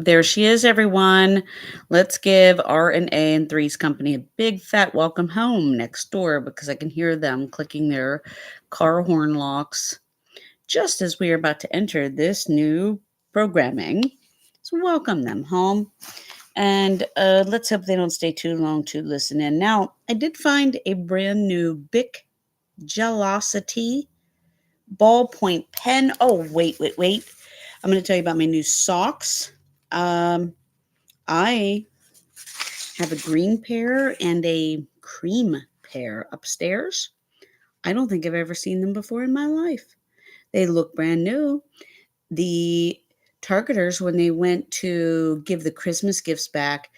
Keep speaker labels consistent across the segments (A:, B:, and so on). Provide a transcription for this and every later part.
A: There she is, everyone. Let's give R and A and Three's Company a big fat welcome home next door because I can hear them clicking their car horn locks just as we are about to enter this new programming. So welcome them home. And let's hope they don't stay too long to listen in. Now, I did find a brand new Bic Gelosity ballpoint pen. Oh, wait. I'm going to tell you about my new socks. Um, I have a green pair and a cream pair upstairs. I don't think I've ever seen them before in my life. They look brand new. The targeters, when they went to give the Christmas gifts back,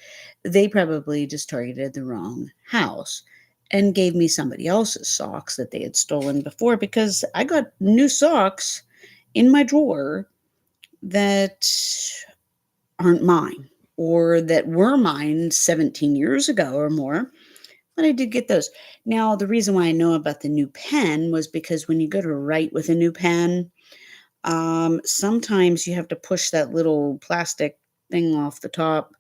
A: they probably just targeted the wrong house and gave me somebody else's socks that they had stolen before because I got new socks in my drawer that aren't mine or that were mine 17 years ago or more. But I did get those. Now, the reason why I know about the new pen was because when you go to write with a new pen, sometimes you have to push that little plastic thing off the top.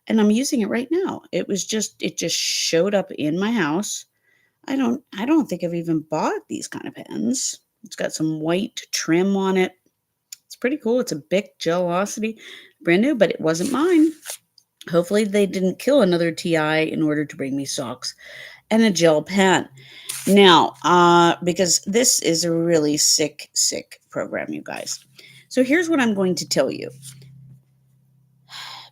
A: And I'm using it right now. It just showed up in my house. I don't think I've even bought these kind of pens. It's got some white trim on it. It's pretty cool. It's a Bic Gelosity, brand new, but it wasn't mine. Hopefully, they didn't kill another TI in order to bring me socks and a gel pen. Now, because this is a really sick program, you guys. So here's what I'm going to tell you.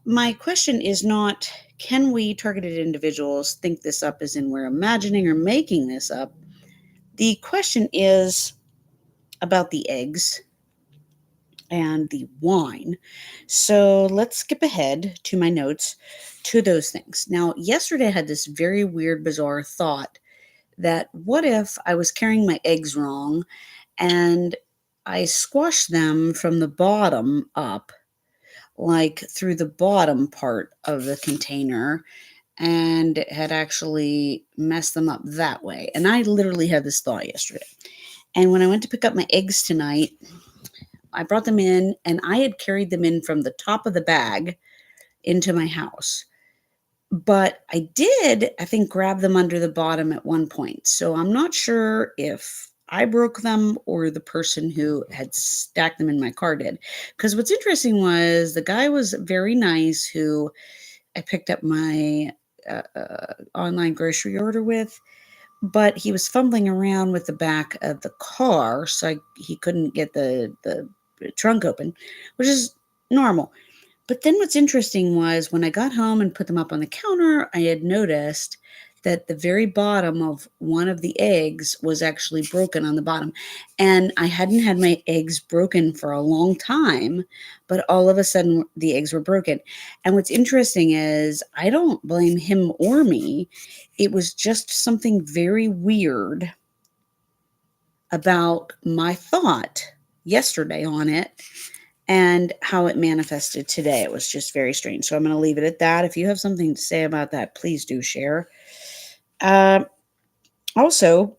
A: My question is not, can we targeted individuals think this up as in we're imagining or making this up? The question is about the eggs and the wine. So let's skip ahead to my notes to those things. Now, yesterday I had this very weird, bizarre thought that what if I was carrying my eggs wrong and I squashed them from the bottom up, like through the bottom part of the container, and had actually messed them up that way. And I literally had this thought yesterday. And when I went to pick up my eggs tonight, I brought them in and I had carried them in from the top of the bag into my house. But I did, I think, grab them under the bottom at one point. So I'm not sure if I broke them or the person who had stacked them in my car did. Because what's interesting was the guy was very nice who I picked up my online grocery order with, but he was fumbling around with the back of the car. So he couldn't get the trunk open, which is normal. But then what's interesting was when I got home and put them up on the counter, I had noticed that the very bottom of one of the eggs was actually broken on the bottom. And I hadn't had my eggs broken for a long time, but all of a sudden the eggs were broken. And what's interesting is I don't blame him or me. It was just something very weird about my thought yesterday on it and how it manifested today. It was just very strange. So I'm going to leave it at that. If you have something to say about that, please do share. Uh, Also,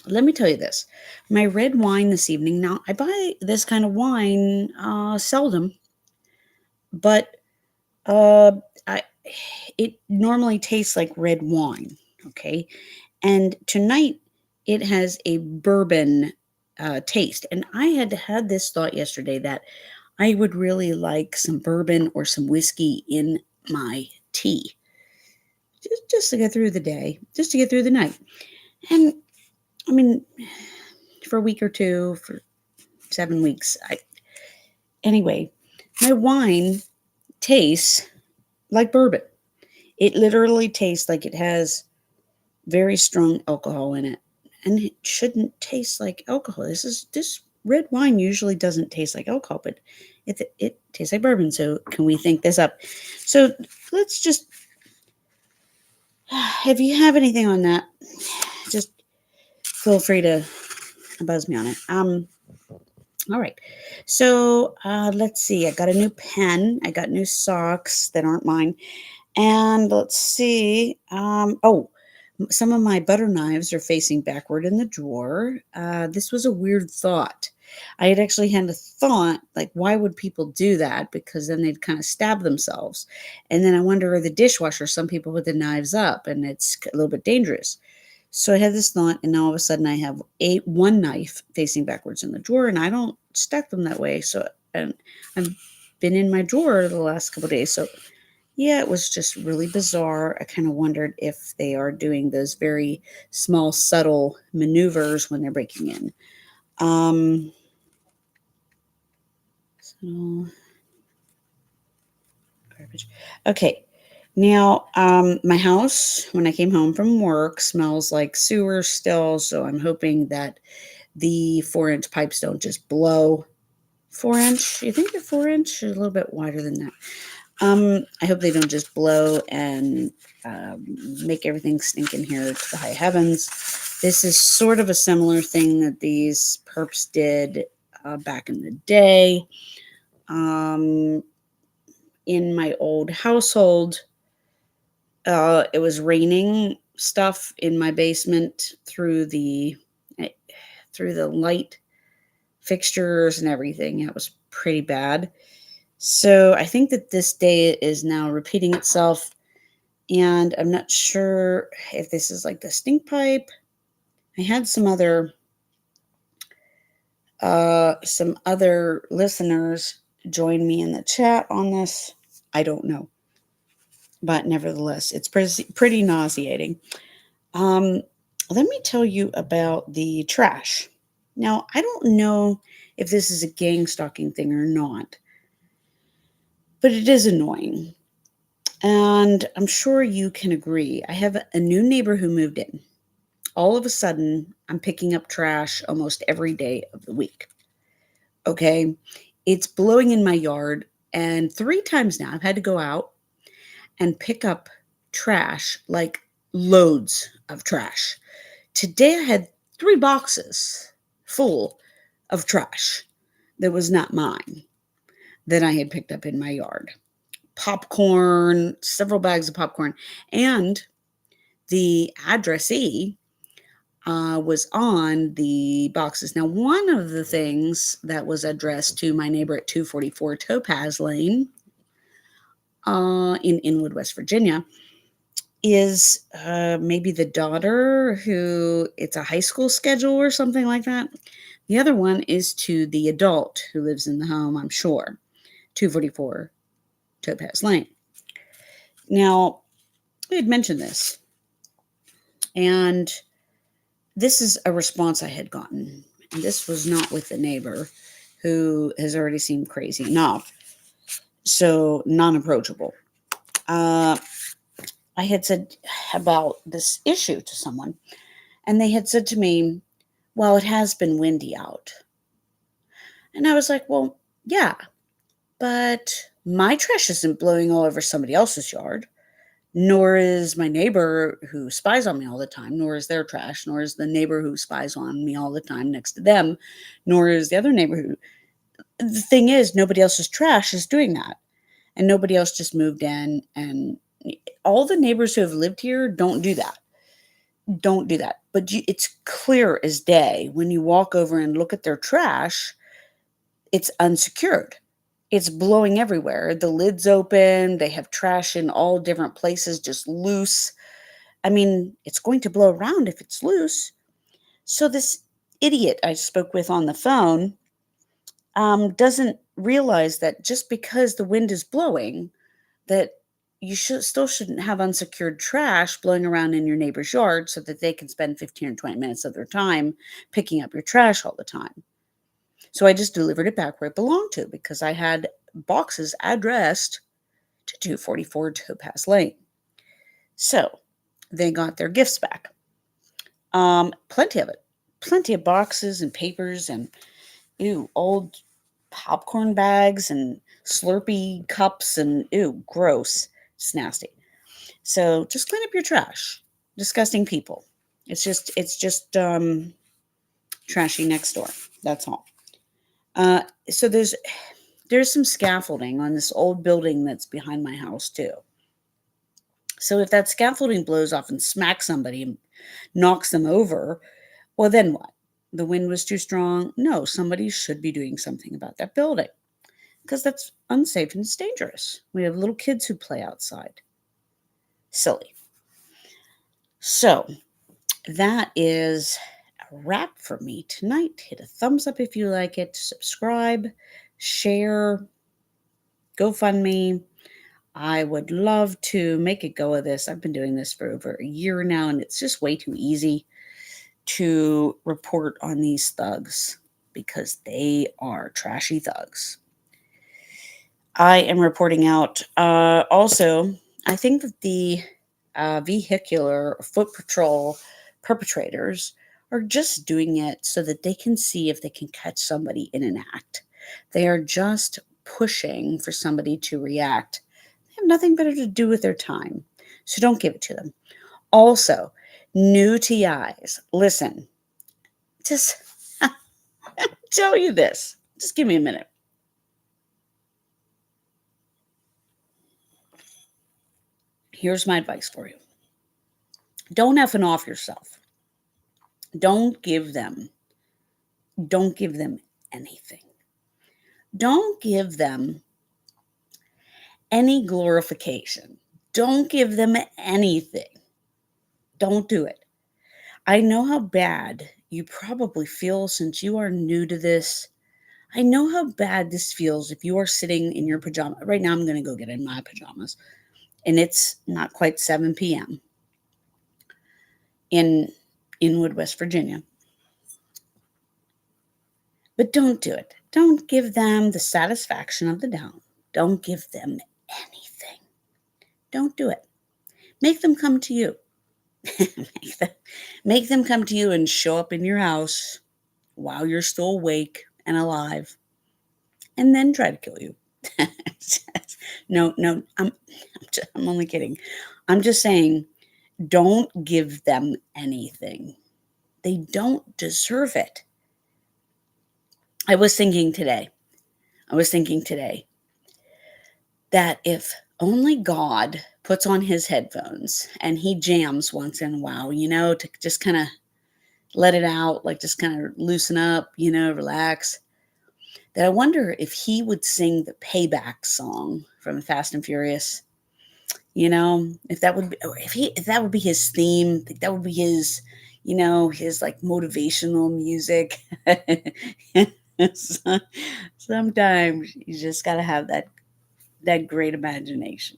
A: let me tell you this. My red wine this evening. Now, I buy this kind of wine seldom, but uh, I, it normally tastes like red wine. Okay. And tonight it has a bourbon taste. And I had had this thought yesterday that I would really like some bourbon or some whiskey in my tea just to get through the day, just to get through the night. And I mean, for a week or two, for 7 weeks. Anyway, my wine tastes like bourbon. It literally tastes like it has very strong alcohol in it. And it shouldn't taste like alcohol. This red wine usually doesn't taste like alcohol, but it tastes like bourbon. So can we think this up? So let's just, if you have anything on that, just feel free to buzz me on it. All right. So let's see. I got a new pen. I got new socks that aren't mine. And let's see. Some of my butter knives are facing backward in the drawer. This was a weird thought. I had actually had a thought, like, why would people do that? Because then they'd kind of stab themselves. And then I wonder, the dishwasher, some people put the knives up and it's a little bit dangerous. So I had this thought, and now all of a sudden I have one knife facing backwards in the drawer, and I don't stack them that way. So, and I've been in my drawer the last couple of days. So yeah, it was just really bizarre. I kind of wondered if they are doing those very small, subtle maneuvers when they're breaking in. Um, so garbage. Okay. Now, my house, when I came home from work, smells like sewer still. So I'm hoping that the 4-inch pipes don't just blow. 4-inch? You think the 4-inch is a little bit wider than that? I hope they don't just blow and make everything stink in here to the high heavens. This is sort of a similar thing that these perps did back in the day. In my old household, it was raining stuff in my basement eh, through the light fixtures and everything. It was pretty bad. So I think that this day is now repeating itself, and I'm not sure if this is like the stink pipe. I had some other listeners join me in the chat on this. I don't know, but nevertheless, it's pretty nauseating. Um, Let me tell you about the trash. Now, I don't know if this is a gang stalking thing or not, but it is annoying. And I'm sure you can agree. I have a new neighbor who moved in. All of a sudden, I'm picking up trash almost every day of the week. Okay. It's blowing in my yard. And 3 times now, I've had to go out and pick up trash, like loads of trash. Today, I had 3 boxes full of trash that was not mine that I had picked up in my yard. Popcorn, several bags of popcorn, and the addressee was on the boxes. Now, one of the things that was addressed to my neighbor at 244 Topaz Lane in Inwood, West Virginia, is maybe the daughter who it's a high school schedule or something like that. The other one is to the adult who lives in the home, I'm sure, 244 Topaz Lane. Now, we had mentioned this, and this is a response I had gotten. And this was not with the neighbor who has already seemed crazy enough, so non-approachable. I had said about this issue to someone, and they had said to me, well, it has been windy out. And I was like, well, yeah, but my trash isn't blowing all over somebody else's yard, nor is my neighbor who spies on me all the time, nor is their trash, nor is the neighbor who spies on me all the time next to them, nor is the other neighbor who. The thing is, nobody else's trash is doing that. And nobody else just moved in. And all the neighbors who have lived here don't do that. Don't do that. But it's clear as day when you walk over and look at their trash, it's unsecured. It's blowing everywhere. The lid's open. They have trash in all different places, just loose. I mean, it's going to blow around if it's loose. So this idiot I spoke with on the phone doesn't realize that just because the wind is blowing, that you still shouldn't have unsecured trash blowing around in your neighbor's yard so that they can spend 15 or 20 minutes of their time picking up your trash all the time. So I just delivered it back where it belonged to because I had boxes addressed to 244 Topaz Lane. So they got their gifts back. Plenty of it. Plenty of boxes and papers and old popcorn bags and Slurpee cups and gross. It's nasty. So just clean up your trash. Disgusting people. It's just trashy next door. That's all. So there's some scaffolding on this old building that's behind my house too. So if that scaffolding blows off and smacks somebody and knocks them over, well, then what? The wind was too strong. No, somebody should be doing something about that building because that's unsafe and it's dangerous. We have little kids who play outside. Silly. So that is a wrap for me tonight. Hit a thumbs up if you like it, subscribe, share, GoFundMe. I would love to make a go of this. I've been doing this for over a year now, and it's just way too easy to report on these thugs because they are trashy thugs. I am reporting out. Also, I think that the vehicular foot patrol perpetrators are just doing it so that they can see if they can catch somebody in an act. They are just pushing for somebody to react. They have nothing better to do with their time. So don't give it to them. Also, new TIs. Listen, just tell you this. Just give me a minute. Here's my advice for you. Don't effing off yourself. Don't give them anything. Don't give them any glorification. Don't give them anything. Don't do it. I know how bad you probably feel since you are new to this. I know how bad this feels if you are sitting in your pajama. Right now, I'm going to go get in my pajamas, and it's not quite 7 p.m. in Inwood, West Virginia. But don't do it. Don't give them the satisfaction of the doubt. Don't give them anything. Don't do it. Make them come to you. make them come to you and show up in your house while you're still awake and alive, and then try to kill you. No, I'm only kidding. I'm just saying, don't give them anything. They don't deserve it. I was thinking today that if only God puts on his headphones and he jams once in a while, to just kind of let it out, like just kind of loosen up, relax, that I wonder if he would sing the Payback song from Fast and Furious. If that would be, or if that would be his theme, like that would be his, his like motivational music. Sometimes you just got to have that great imagination.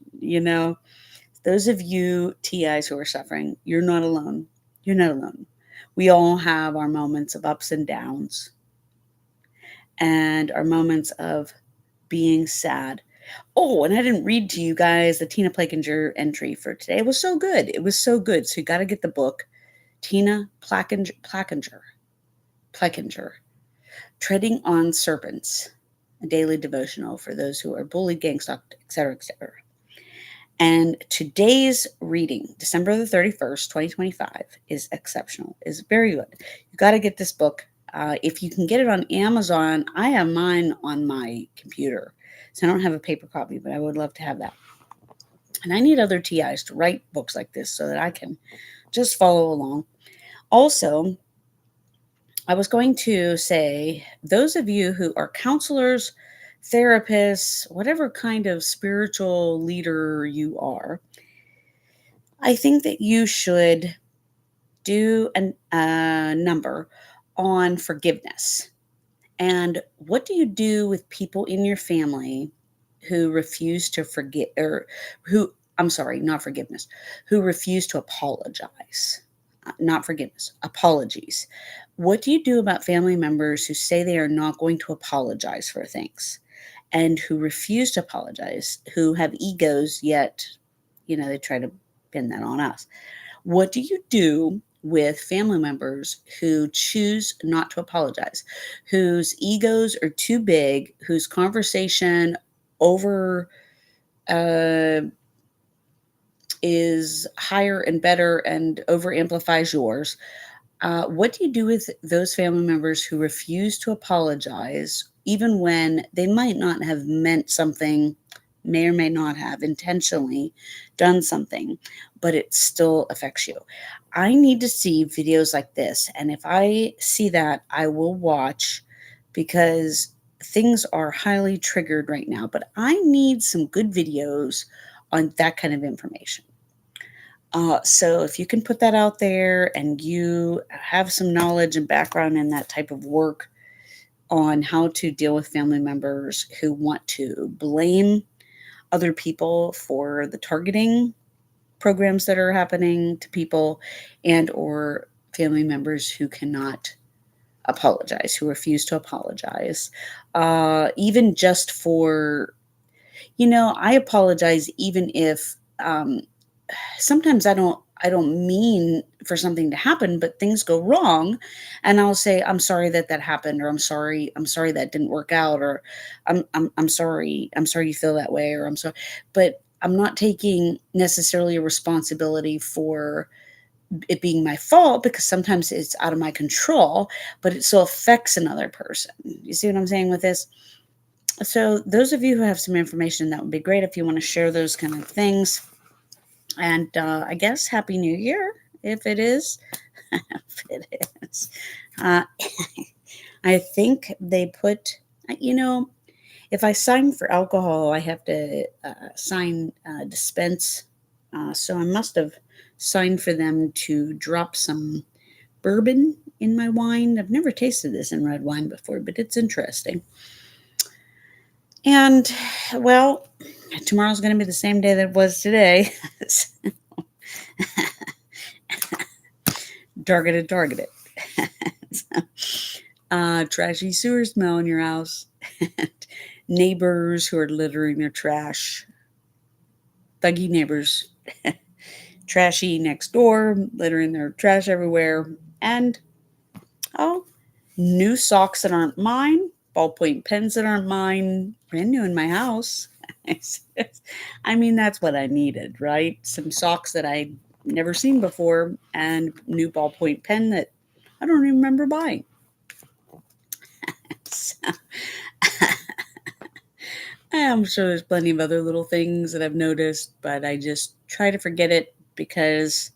A: Those of you TIs who are suffering, you're not alone. You're not alone. We all have our moments of ups and downs and our moments of being sad. Oh, and I didn't read to you guys the Tina Plakinger entry for today. It was so good. It was so good. So you got to get the book. Tina Plakinger, Treading on Serpents, a daily devotional for those who are bullied, gang stalked, etc., etc. And today's reading, December the 31st, 2025, is exceptional, is very good. You got to get this book. If you can get it on Amazon, I have mine on my computer. So I don't have a paper copy, but I would love to have that. And I need other TIs to write books like this so that I can just follow along. Also, I was going to say, those of you who are counselors, therapists, whatever kind of spiritual leader you are, I think that you should do a number on forgiveness. And what do you do with people in your family who refuse to forget, or who, I'm sorry, not forgiveness, who refuse to apologize? Not forgiveness, apologies. What do you do about family members who say they are not going to apologize for things and who refuse to apologize, who have egos, yet, they try to pin that on us? What do you do with family members who choose not to apologize, whose egos are too big, whose conversation over is higher and better and over amplifies yours? What do you do with those family members who refuse to apologize, even when they might not have meant something may or may not have intentionally done something, but it still affects you. I need to see videos like this. And if I see that, I will watch because things are highly triggered right now. But I need some good videos on that kind of information. So if you can put that out there and you have some knowledge and background in that type of work on how to deal with family members who want to blame other people for the targeting programs that are happening to people, and or family members who cannot apologize, who refuse to apologize, even just for, I apologize even if sometimes I don't mean for something to happen, but things go wrong, and I'll say I'm sorry that that happened, or I'm sorry that didn't work out, or I'm sorry you feel that way, or I'm sorry, but I'm not taking necessarily a responsibility for it being my fault, because sometimes it's out of my control, but it still affects another person. You see what I'm saying with this? So those of you who have some information, that would be great if you want to share those kind of things. And I guess Happy New Year, if it is. If it is. Uh, I think they put, you know, if I sign for alcohol, I have to sign dispense. So I must have signed for them to drop some bourbon in my wine. I've never tasted this in red wine before, but it's interesting. And, well, tomorrow's going to be the same day that it was today. Targeted. Trashy sewer smell in your house. Neighbors who are littering their trash. Thuggy neighbors. Trashy next door, littering their trash everywhere. And, oh, new socks that aren't mine. Ballpoint pens that aren't mine. Brand new in my house. I mean, that's what I needed, right? Some socks that I'd never seen before, and new ballpoint pen that I don't even remember buying. So, I'm sure there's plenty of other little things that I've noticed, but I just try to forget it because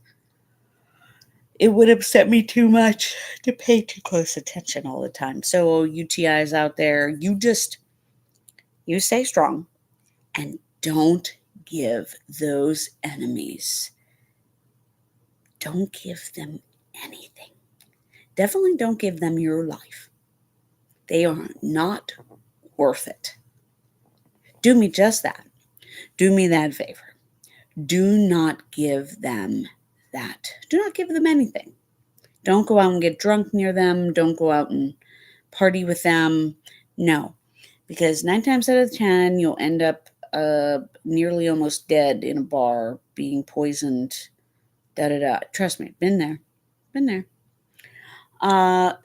A: it would upset me too much to pay too close attention all the time. So, UTIs out there, you stay strong and don't give those enemies, don't give them anything. Definitely don't give them your life. They are not worth it. Do me just that. Do me that favor. Do not give them that. Do not give them anything. Don't go out and get drunk near them. Don't go out and party with them. No, because 9 times out of 10, you'll end up nearly almost dead in a bar, being poisoned. Da da da. Trust me, been there. Been there.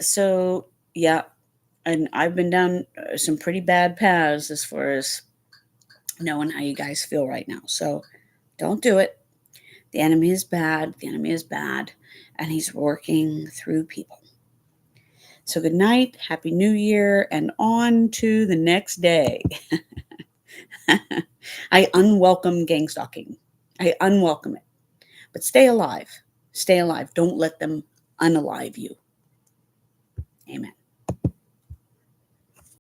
A: So yeah, and I've been down some pretty bad paths as far as knowing how you guys feel right now. So don't do it. The enemy is bad. The enemy is bad, and he's working through people. So good night, Happy New Year, and on to the next day. I unwelcome gang stalking. I unwelcome it. But stay alive. Stay alive. Don't let them unalive you. Amen.